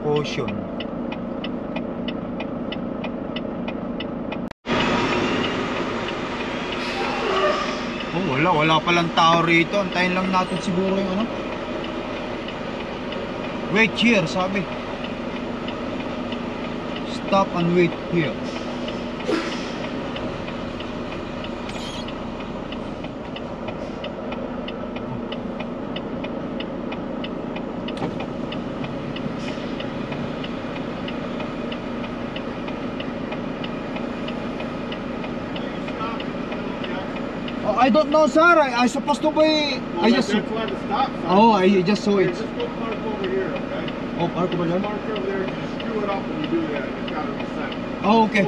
caution. Oh, wala palang tao rito. Antayin lang natin siguro yung ano. Wait here, sabi. Stop and wait here. I don't know, sir. I supposed to be. Well, I just. that's why the stop sign. Oh, I just saw it. Just go park over here, okay? Oh, park over there. Park over there. Just screw it up when you do that. It's got to be set. Oh, okay.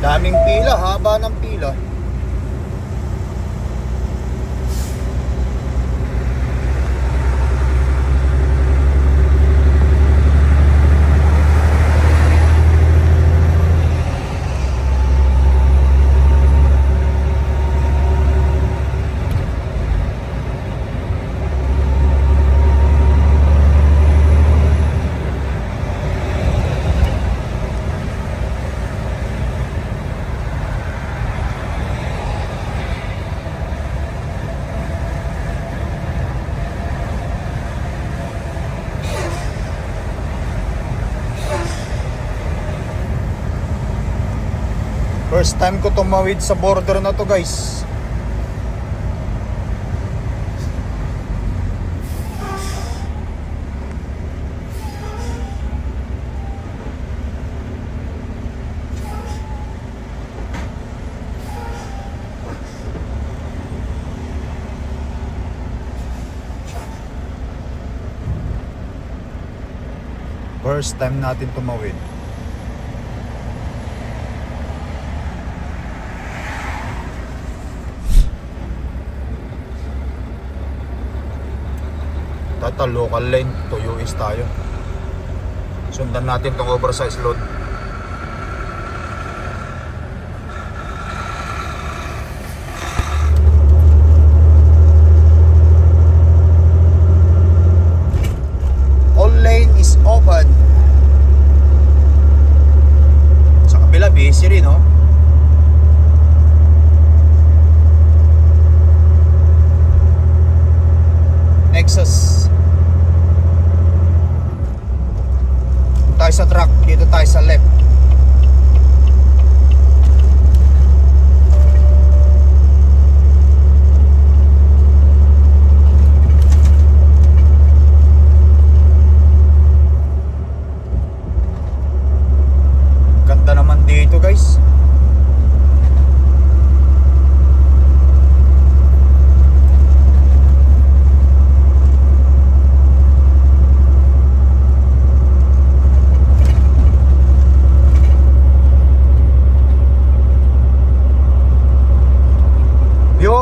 Daming pila, haba ng pila. First time ko tumawid sa border na to, guys. First time natin tumawid. Tata, local lane to US tayo. Sundan natin tong oversize load. All lane is open. Sa kabila busy rin, no? Nexus. Tayo sa truck, dito tayo sa left. Ganda naman dito, guys.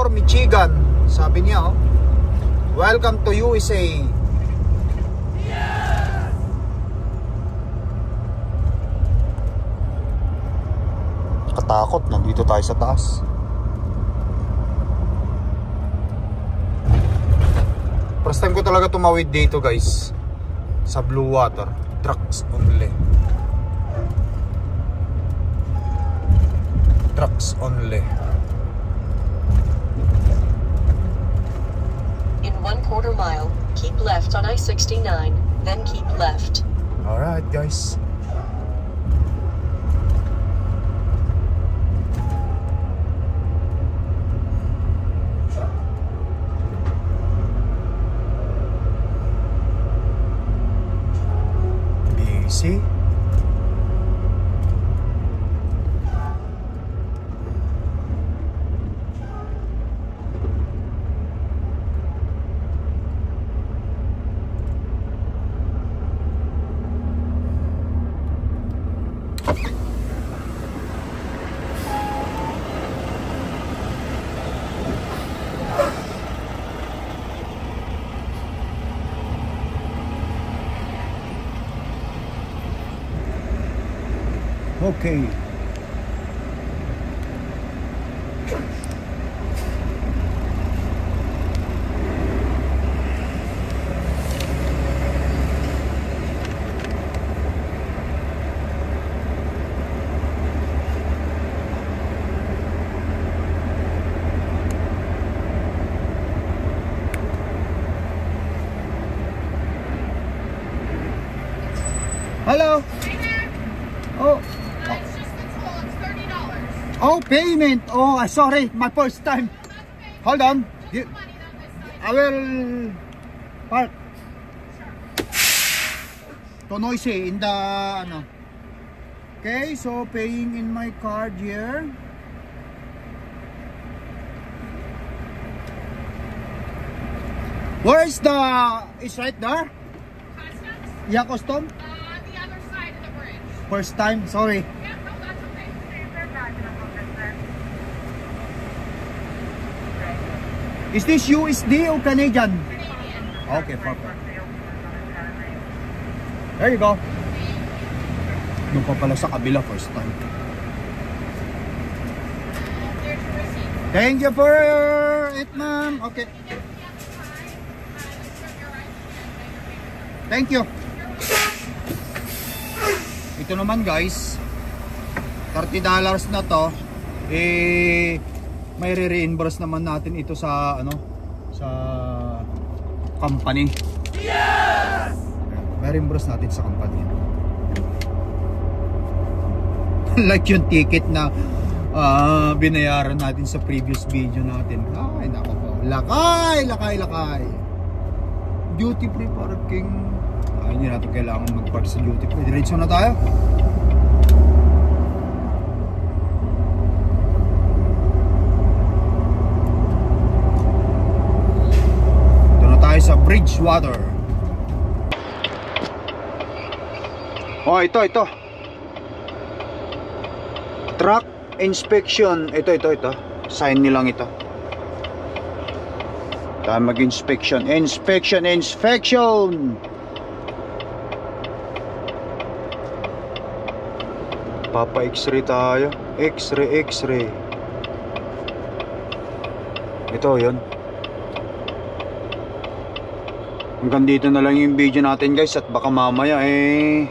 Michigan, sabi niya, oh. Welcome to USA. Yeah! Katakot, nandito tayo sa taas. First time ko talaga tumawid dito, guys. Sa Blue Water. Trucks only. Trucks only. In 1/4 mile, keep left on I-69, then keep left. Alright, guys. Busy. Okay. Hello. Oh. It's just the toll. It's $30. Oh, payment. Oh, sorry, my first time. Hold on. Just the money on this side. I will park. Too noisy in the ano. Okay, so paying in my card here. Where is the? It's right there. Customs? Yeah, custom. The other side of the bridge. First time. Sorry. Yeah, no, that's okay. Is this USD or Canadian? Canadian. Okay, perfect. There you go. Doon pa pala sa kabila, first time. There's your receipt. Thank you for it, ma'am. Okay. Thank you. Ito naman guys, $30 na to. May re-reimburse naman natin ito sa ano, sa company. Yes! May reimburse natin sa company. Like yung ticket na binayaran natin sa previous video natin. Ay, nako po. Lakay. Duty free parking. Ay, hindi natin kailangan mag-park sa duty free. Diretso na tayo. Ito na tayo sa Bridgewater. Oh, ito. Truck inspection. Ito. Sign nilang ito. Tayo mag-inspection. Inspection. Papa X-ray tayo. X-ray. Ito, yun. Hanggang dito na lang yung video natin guys. At baka mamaya ayun.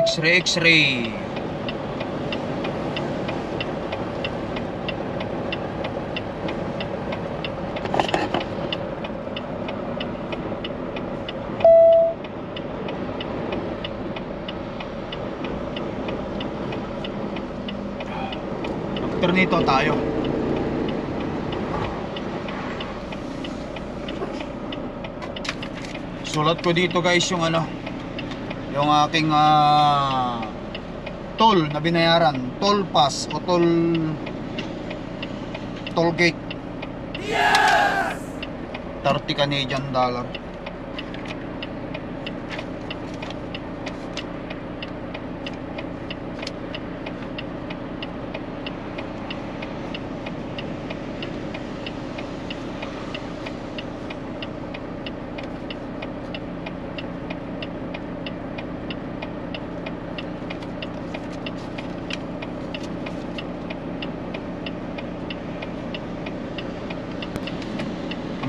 X-ray. After nito tayo. Sulat ko dito guys yung ano, yung aking toll na binayaran, toll pass o toll gate. Yes! 30 Canadian dollar.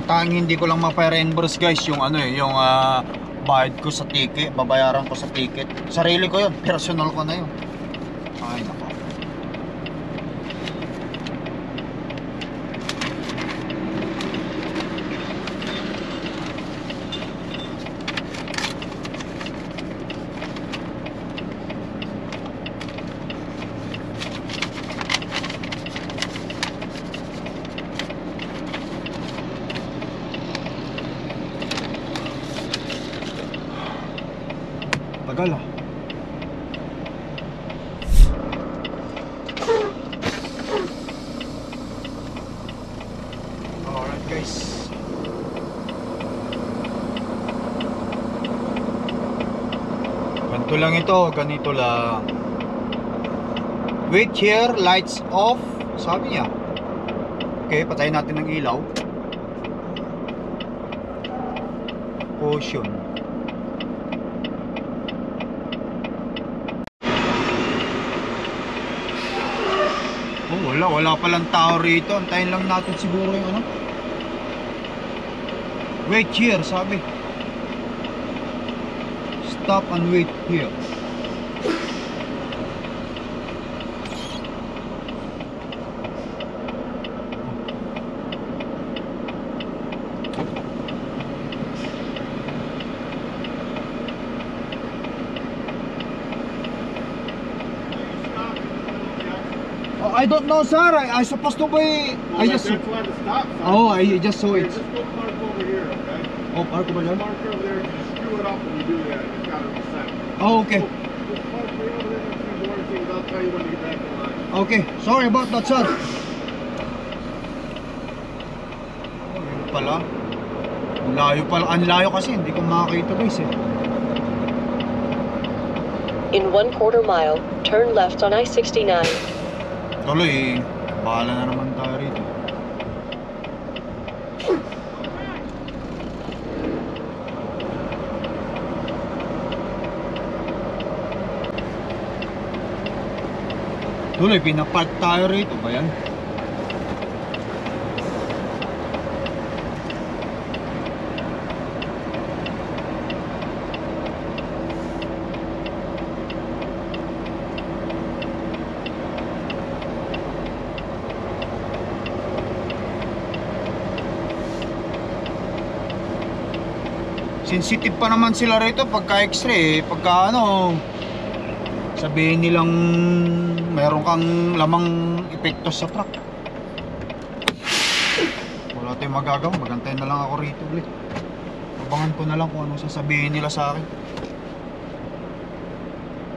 Tanging hindi ko lang mapa-reimburse guys yung ano yung bayad ko sa ticket, babayaran ko sa ticket. Sarili ko 'yun, personal ko na 'yun. Ay nako. Tagal ah. Alright guys. Ganito lang. Wait here, lights off. Sabi niya. Okay, patayin natin ang ilaw. Caution. Oh, wala palang tao rito. Antayin lang natin siguro yung ano. Wait here, sabi. Stop and wait here. Oh, I don't know, sir. I supposed to be. Well, I just. that's why the stop sign. Oh, I just saw Here, it. just go park over here, okay? Oh, park over Just there. park over there. Just screw it up when you do that. It's got to be set. Oh, okay. Just park way over there next to the warranties. I'll tell you when to get back in line. Okay. Sorry about that, sir. Oh, yun pala. Ang layo pala. Ang layo kasi. Hindi ko makakita, guys, eh. In 1/4 mile, turn left on I-69. Tuloy, bahala na naman tayo rito. Tuloy, pinapark tayo rito ba yan? Sensitive pa naman sila rito pagka x-ray, pagka ano, sabihin nilang meron kang lamang epekto sa truck. Wala tayong magagawa, magantay na lang ako rito ulit. Abangan ko na lang kung anong sasabihin nila sa akin.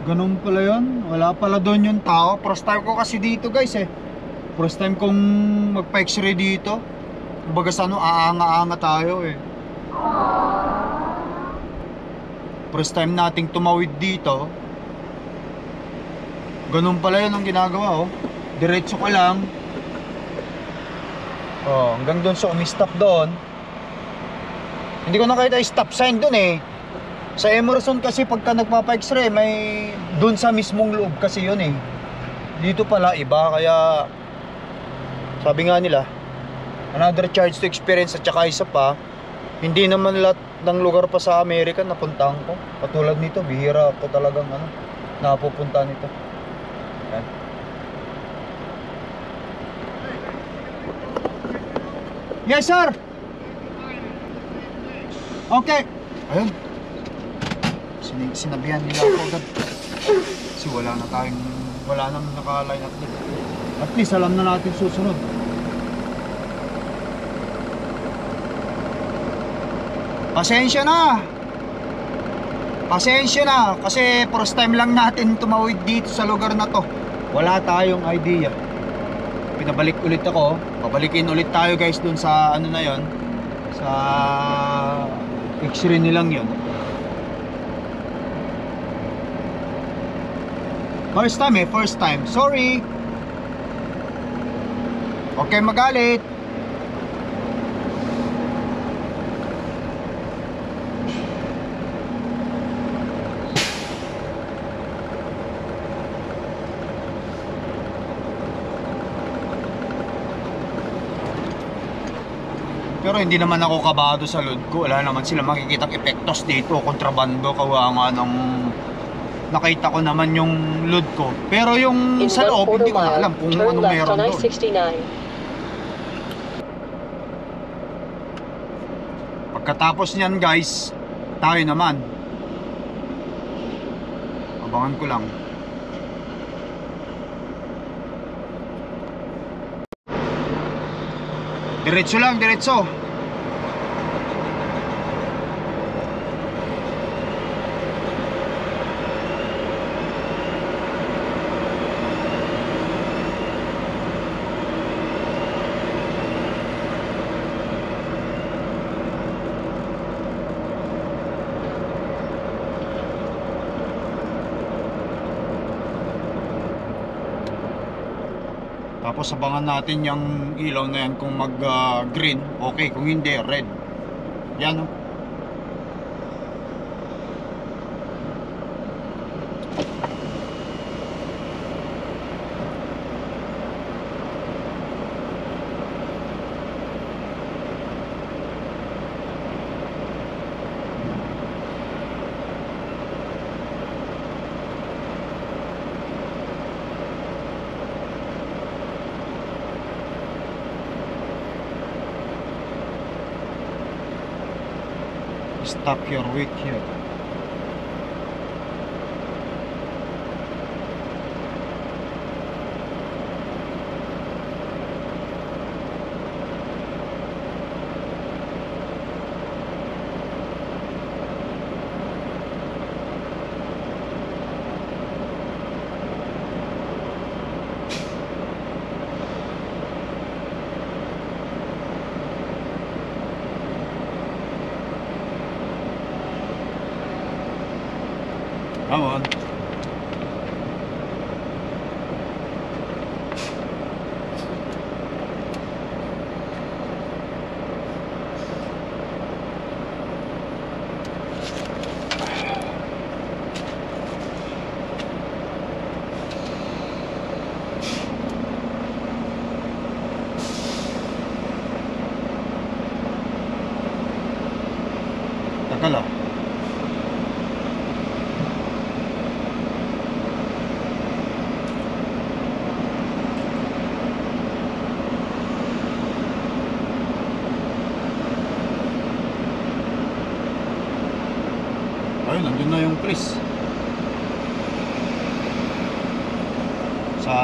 Ganun pala yun, wala pala doon yung tao. First time ko kasi dito, guys, eh. First time kong magpa x-ray dito. Kumbaga sa ano, aanga-anga tayo, eh. First time nating tumawid dito. Ganun pala yun ang ginagawa, oh. Diretso ka lang. Oh, hanggang doon sa umi-stop doon. Hindi ko nakita yung stop sign doon, eh. Sa Emerson kasi pagka nagpapa-x-ray, may doon sa mismong loob kasi yun, eh. Dito pala iba, kaya sabi nga nila, another charge to experience. At saka isa pa, hindi naman lahat ng lugar pa sa Amerika napuntahan ko. Katulad nito, bihira ako talagang ano, napupunta nito. Yan. Yes, sir. Okay. Ayun. Sinabihan nila ako agad. Kasi wala nang naka-line up dito. At least alam na natin susunod. Pasensya na kasi first time lang natin tumawid dito sa lugar na to. Wala tayong idea. Pinabalik ulit ako. Pabalikin ulit tayo, guys, dun sa ano na yon, sa x-ray nilang yon. First time. Sorry. Okay, magalit. Pero hindi naman ako kabado sa load ko. Wala naman sila makikitang epektos dito. Kontrabando, kawa nga ng nakita ko naman yung load ko. Pero yung In sa loob, 1/4 hindi ko na mile, alam kung turn anong left meron on doon. I-69. Pagkatapos niyan, guys, tayo naman. Abangan ko lang. Diretso lang, diretso. Tapos abangan natin yung ilaw na yan kung mag green, okay, kung hindi red. Yan, oh. Stop your weight here. Come on. Tagal ah. Ayun, nandun na yung Chris sa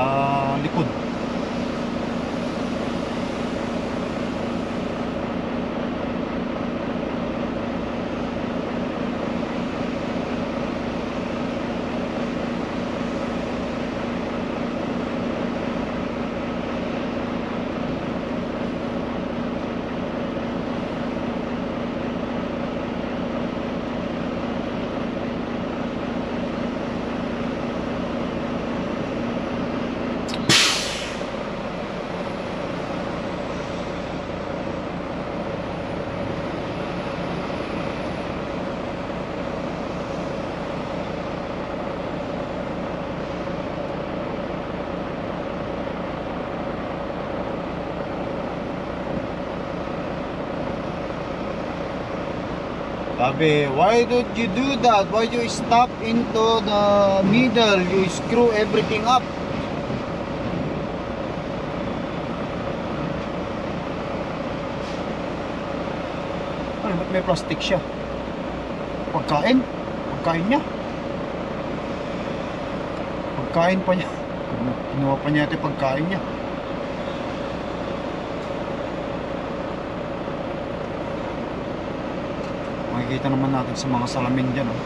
likod. Sabi, why don't you do that? Why do you stop into the middle? You screw everything up. Ay, ba't may plastic siya? Pagkain? Pagkain niya? Pagkain pa niya. Kinuha pa niya ito yung pagkain niya. Makikita naman natin sa mga salamin dyan, oh.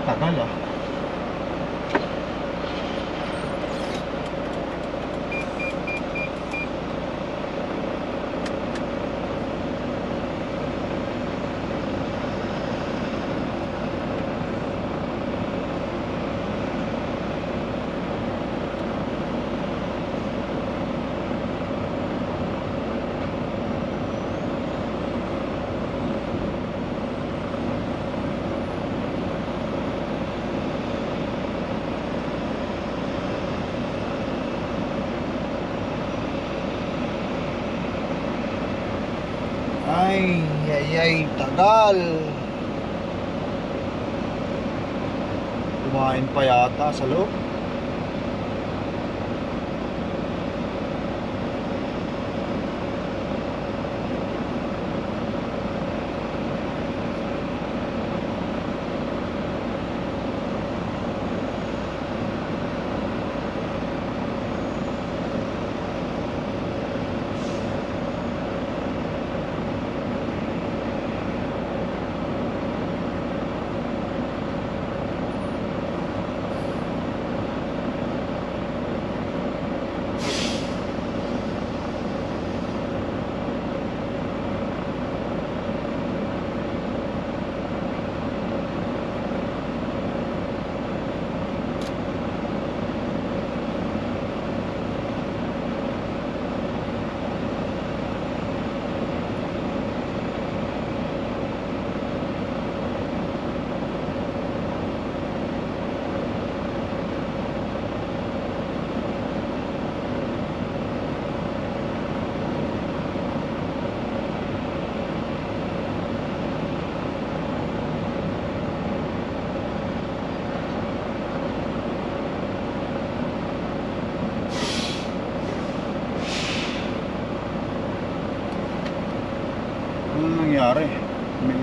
Tagal ah. Ay, tagal. Kumain pa yata sa loob.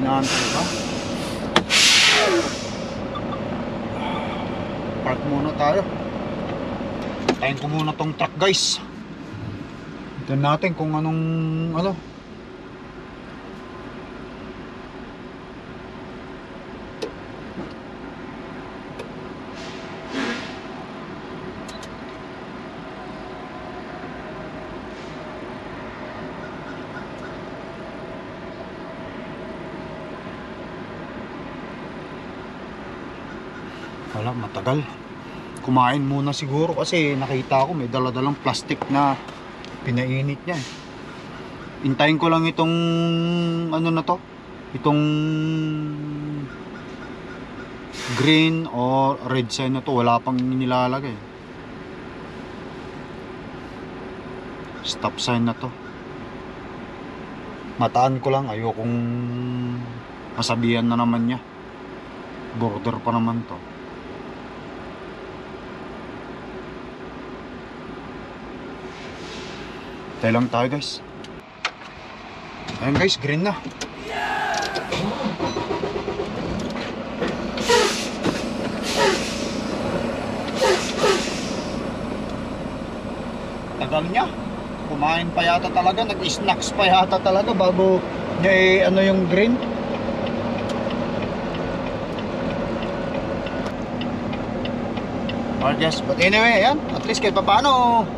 inaantay ba? Park muna tayo. Tayin ko muna tong truck guys. Tignan natin kung anong ano. Wala, matagal. Kumain muna siguro kasi nakita ko may dala-dalang plastic na pinainit niya. Hintayin ko lang itong ano na to, itong green or red sign na to, wala pang nilalagay. Stop sign na to. Mataan ko lang, ayokong masabihan na naman niya. Border pa naman to. Tayo lang tayo guys. Ayun guys, green na. Tagal niya. Kumain pa yata talaga, nag-snacks pa yata talaga bago niya ano yung green. Alright guys, but anyway, ayan, at least kahit paano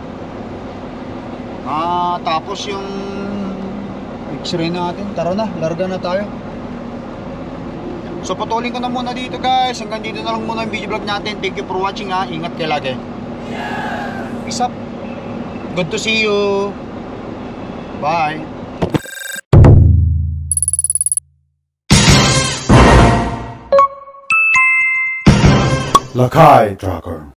tapos yung x-ray natin. Tara na, larga na tayo. So patuloy ko na muna dito guys. Hanggang dito na lang muna yung video vlog natin. Thank you for watching ha. Ingat kayo lagi. Peace up. Good to see you. Bye. Lakay Trucker.